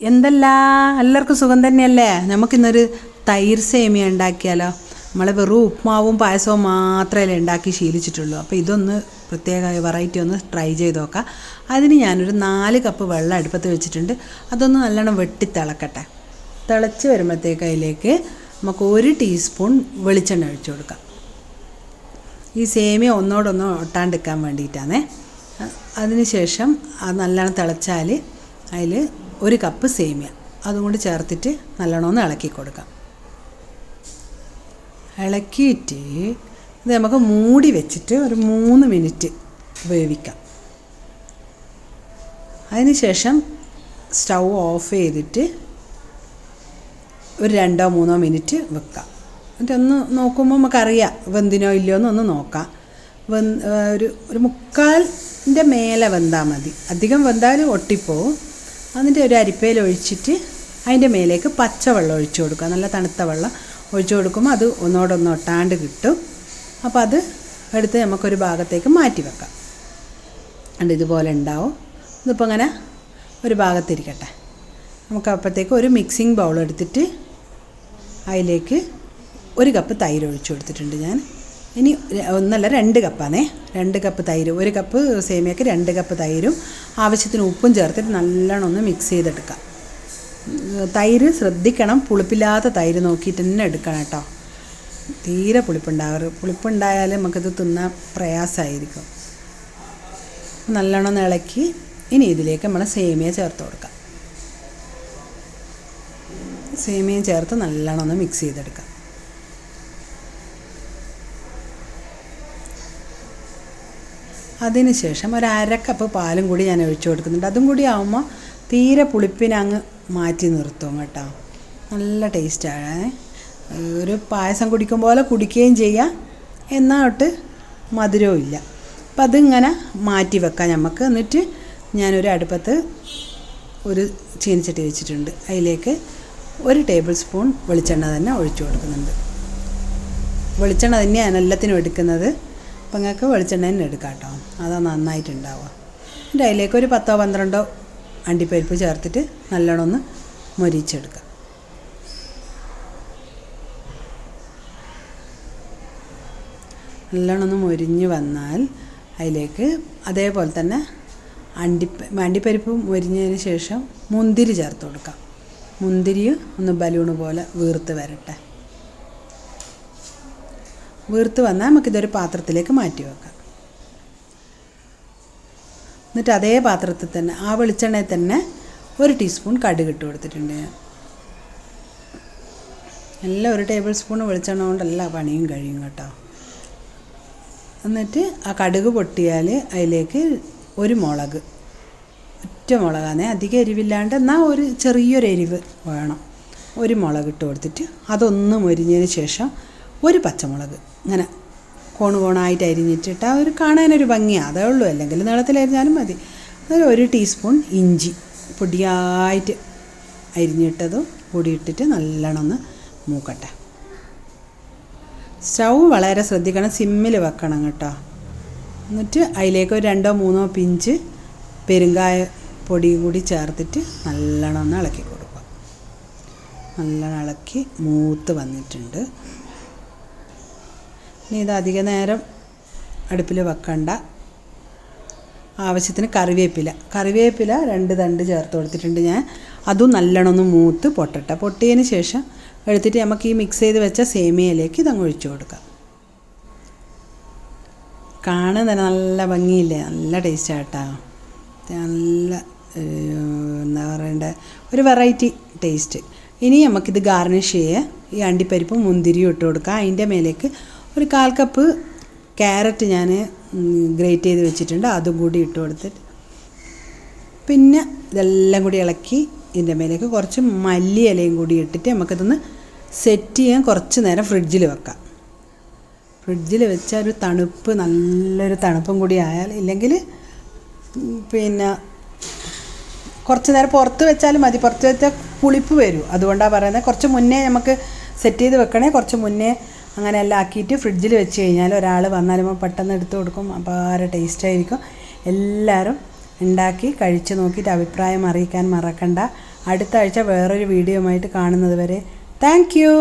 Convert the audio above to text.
എന്തല്ല എല്ലാവർക്കും സുഖം തന്നെയല്ലേ? നമുക്കിന്നൊരു തൈര് സേമിയ ഉണ്ടാക്കിയാലോ? നമ്മൾ വെറും ഉപ്മാവും പായസവും മാത്രമേ ഉണ്ടാക്കി ശീലിച്ചിട്ടുള്ളൂ. അപ്പോൾ ഇതൊന്ന് പ്രത്യേക വെറൈറ്റി ഒന്ന് ട്രൈ ചെയ്ത് നോക്കാം. അതിന് ഞാനൊരു 4 കപ്പ് വെള്ളം അടുപ്പത്ത് വെച്ചിട്ടുണ്ട്. അതൊന്ന് നല്ലോണം വെട്ടിത്തിളക്കട്ടെ. തിളച്ച് വരുമ്പോഴത്തേക്ക് അതിലേക്ക് നമുക്ക് 1 ടീസ്പൂൺ വെളിച്ചെണ്ണ ഒഴിച്ചു കൊടുക്കാം. ഈ സേമിയ ഒന്നോടൊന്ന് ഒട്ടാണ്ടിരിക്കാൻ വേണ്ടിയിട്ടാണേ. അതിനുശേഷം അത് നല്ലോണം തിളച്ചാൽ അതിൽ 1 കപ്പ് സേമിയ അതും കൂടി ചേർത്തിട്ട് നല്ലോണം ഒന്ന് ഇളക്കി കൊടുക്കാം. ഇളക്കിയിട്ട് ഇത് നമുക്ക് മൂടി വെച്ചിട്ട് ഒരു 3 മിനിറ്റ് വേവിക്കാം. അതിനുശേഷം സ്റ്റൗ ഓഫ് ചെയ്തിട്ട് ഒരു 2-3 മിനിറ്റ് വെക്കാം. എന്നിട്ടൊന്ന് നോക്കുമ്പോൾ നമുക്കറിയാം വെന്തിനോ ഇല്ലയോ എന്നൊന്ന് നോക്കാം. ഒരു മുക്കാലിൻ്റെ മേലെ വെന്താൽ മതി. അധികം വെന്താൽ ഒട്ടിപ്പോവും. എന്നിട്ട് ഒരു അരിപ്പയിൽ ഒഴിച്ചിട്ട് അതിൻ്റെ മേലേക്ക് പച്ചവെള്ളം ഒഴിച്ചു കൊടുക്കുക. നല്ല തണുത്ത വെള്ളം ഒഴിച്ചു കൊടുക്കുമ്പോൾ അത് ഒന്നോടൊന്ന് ഒട്ടാണ്ട് കിട്ടും. അപ്പോൾ അത് എടുത്ത് നമുക്കൊരു ഭാഗത്തേക്ക് മാറ്റി വെക്കാം. അതുകൊണ്ട് ഇതുപോലെ ഉണ്ടാവും. ഇതിപ്പോൾ അങ്ങനെ ഒരു ഭാഗത്തിരിക്കട്ടെ. നമുക്ക് അപ്പോഴത്തേക്ക് ഒരു മിക്സിംഗ് ബൗൾ എടുത്തിട്ട് അതിലേക്ക് 1 കപ്പ് തൈര് ഒഴിച്ചു കൊടുത്തിട്ടുണ്ട് ഞാൻ. ഇനി 2 കപ്പാണേ. 2 കപ്പ് തൈര്, 1 കപ്പ് സേമിയക്ക് 2 കപ്പ് തൈരും ആവശ്യത്തിന് ഉപ്പും ചേർത്തിട്ട് നല്ലോണം ഒന്ന് മിക്സ് ചെയ്തെടുക്കാം. തൈര് ശ്രദ്ധിക്കണം, പുളിപ്പില്ലാത്ത തൈര് നോക്കിയിട്ട് തന്നെ എടുക്കണം കേട്ടോ. തീരെ പുളിപ്പുണ്ടായാൽ നമുക്കിത് തിന്നാൻ പ്രയാസമായിരിക്കും. നല്ലോണം ഇളക്കി ഇനി ഇതിലേക്ക് നമ്മൾ സേമിയ ചേർത്ത് കൊടുക്കാം. സേമിയ ചേർത്ത് നല്ലോണം ഒന്ന് മിക്സ് ചെയ്തെടുക്കാം. അതിനുശേഷം ഒരു 1/2 കപ്പ് പാലും കൂടി ഞാൻ ഒഴിച്ചു കൊടുക്കുന്നുണ്ട്. അതും കൂടി ആകുമ്പോൾ തീരെ പുളിപ്പിനെ അങ്ങ് മാറ്റി നിർത്തും കേട്ടോ. നല്ല ടേസ്റ്റാണ്. ഒരു പായസം കുടിക്കും പോലെ കുടിക്കുകയും ചെയ്യാം, എന്നാട്ട് മധുരവും ഇല്ല. അപ്പം അതിങ്ങനെ മാറ്റി വെക്കാം നമുക്ക്. എന്നിട്ട് ഞാനൊരു അടുപ്പത്ത് ഒരു ചീനച്ചട്ടി വെച്ചിട്ടുണ്ട്. അതിലേക്ക് 1 ടേബിൾ സ്പൂൺ വെളിച്ചെണ്ണ തന്നെ ഒഴിച്ചു കൊടുക്കുന്നുണ്ട്. വെളിച്ചെണ്ണ തന്നെയാണ് എല്ലാത്തിനും എടുക്കുന്നത്. അപ്പം നിങ്ങൾക്ക് വെളിച്ചെണ്ണ തന്നെ എടുക്കാം കേട്ടോ, അതാ നന്നായിട്ടുണ്ടാവുക. എന്നിട്ട് അതിലേക്ക് ഒരു 10-12 അണ്ടിപ്പരിപ്പ് ചേർത്തിട്ട് നല്ലോണം ഒന്ന് മൊരിച്ചെടുക്കുക. നല്ലോണം ഒന്ന് മൊരിഞ്ഞ് വന്നാൽ അതിലേക്ക് അതേപോലെ തന്നെ അണ്ടിപ്പരിപ്പ് മൊരിഞ്ഞതിന് ശേഷം മുന്തിരി ചേർത്ത് കൊടുക്കാം. മുന്തിരി ഒന്ന് ബലൂണ് പോലെ വീർത്ത് വരട്ടെ. വീർത്ത് വന്നാൽ നമുക്കിതൊരു പാത്രത്തിലേക്ക് മാറ്റി വെക്കാം. എന്നിട്ട് അതേ പാത്രത്തിൽ തന്നെ ആ വെളിച്ചെണ്ണയിൽ തന്നെ 1 ടീസ്പൂൺ കടുക് ഇട്ട് കൊടുത്തിട്ടുണ്ട് ഞാൻ. എല്ലാം 1 ടേബിൾ സ്പൂൺ വെളിച്ചെണ്ണ കൊണ്ട് എല്ലാ പണിയും കഴിയും കേട്ടോ. എന്നിട്ട് ആ കടുക് പൊട്ടിയാൽ അതിലേക്ക് 1 മുളക്, ഒറ്റ മുളകാണ്, അധികം എരിവില്ലാണ്ട് എന്നാൽ ഒരു ചെറിയൊരു എരിവ് വേണം. 1 മുളക് ഇട്ട് കൊടുത്തിട്ട് അതൊന്ന് മൊരിഞ്ഞതിന് ശേഷം 1 പച്ചമുളക് ഇങ്ങനെ കോണായിട്ട് അരിഞ്ഞിട്ടിട്ട് ആ ഒരു കാണാനൊരു ഭംഗിയാണ്, അതേ ഉള്ളൂ. അല്ലെങ്കിൽ നീളത്തിലരിഞ്ഞാലും മതി. അതൊരു 1 ടീസ്പൂൺ ഇഞ്ചി പൊടിയായിട്ട് അരിഞ്ഞിട്ടതും കൂടി ഇട്ടിട്ട് നല്ലോണം ഒന്ന് മൂക്കട്ടെ. സ്റ്റൗ വളരെ ശ്രദ്ധിക്കണം, സിമ്മിൽ വെക്കണം കേട്ടോ. എന്നിട്ട് അതിലേക്ക് ഒരു 2-3 പിഞ്ച് പെരുങ്കായ പൊടി കൂടി ചേർത്തിട്ട് നല്ലോണം ഒന്ന് ഇളക്കി കൊടുക്കുക. നല്ലോണം ഇളക്കി മൂത്ത് വന്നിട്ടുണ്ട്. ഇനി ഇത് അധിക നേരം അടുപ്പിൽ വെക്കണ്ട. ആവശ്യത്തിന് കറിവേപ്പില 2 തണ്ട് ചേർത്ത് കൊടുത്തിട്ടുണ്ട് ഞാൻ. അതും നല്ലോണം ഒന്ന് മൂത്ത് പൊട്ടിയതിന് ശേഷം എടുത്തിട്ട് നമുക്ക് ഈ മിക്സ് ചെയ്ത് വെച്ച സേമിയയിലേക്ക് ഇതങ്ങ് ഒഴിച്ചു കൊടുക്കാം. കാണാൻ തന്നെ നല്ല ഭംഗിയില്ലേ, നല്ല ടേസ്റ്റാണ് കേട്ടോ. നല്ല എന്താ പറയണ്ടേ, ഒരു വെറൈറ്റി ടേസ്റ്റ്. ഇനി നമുക്കിത് ഗാർണിഷ് ചെയ്യുക. ഈ അണ്ടിപ്പരിപ്പും മുന്തിരിയും ഇട്ട് കൊടുക്കുക. അതിൻ്റെ മേലേക്ക് ഒരു 1/4 കപ്പ് ക്യാരറ്റ് ഞാൻ ഗ്രേറ്റ് ചെയ്ത് വെച്ചിട്ടുണ്ട്, അതും കൂടി ഇട്ട് കൊടുത്തിട്ട് പിന്നെ ഇതെല്ലാം കൂടി ഇളക്കി ഇതിൻ്റെ മേലേക്ക് കുറച്ച് മല്ലി ഇലയും കൂടി ഇട്ടിട്ട് നമുക്കിതൊന്ന് സെറ്റ് ചെയ്യാൻ കുറച്ച് നേരം ഫ്രിഡ്ജിൽ വെക്കാം. ഫ്രിഡ്ജിൽ വെച്ചാൽ ഒരു തണുപ്പ്, നല്ലൊരു തണുപ്പും കൂടി ആയാൽ, ഇല്ലെങ്കിൽ പിന്നെ കുറച്ച് നേരം പുറത്ത് വെച്ചാലും മതി. പുറത്ത് വെച്ചാൽ പുളിപ്പ് വരും, അതുകൊണ്ടാണ് പറയുന്നത്. കുറച്ച് മുന്നേ നമുക്ക് സെറ്റ് ചെയ്ത് വെക്കണേ. കുറച്ച് മുന്നേ അങ്ങനെ എല്ലാം ആക്കിയിട്ട് ഫ്രിഡ്ജിൽ വെച്ച് കഴിഞ്ഞാൽ ഒരാൾ വന്നാലും പെട്ടെന്ന് എടുത്ത് കൊടുക്കും. അപാര ടേസ്റ്റായിരിക്കും. എല്ലാവരും ഉണ്ടാക്കി കഴിച്ച് നോക്കിയിട്ട് അഭിപ്രായം അറിയിക്കാൻ മറക്കണ്ട. അടുത്ത ആഴ്ച വേറൊരു വീഡിയോ ആയിട്ട് കാണുന്നത് വരെ താങ്ക് യു.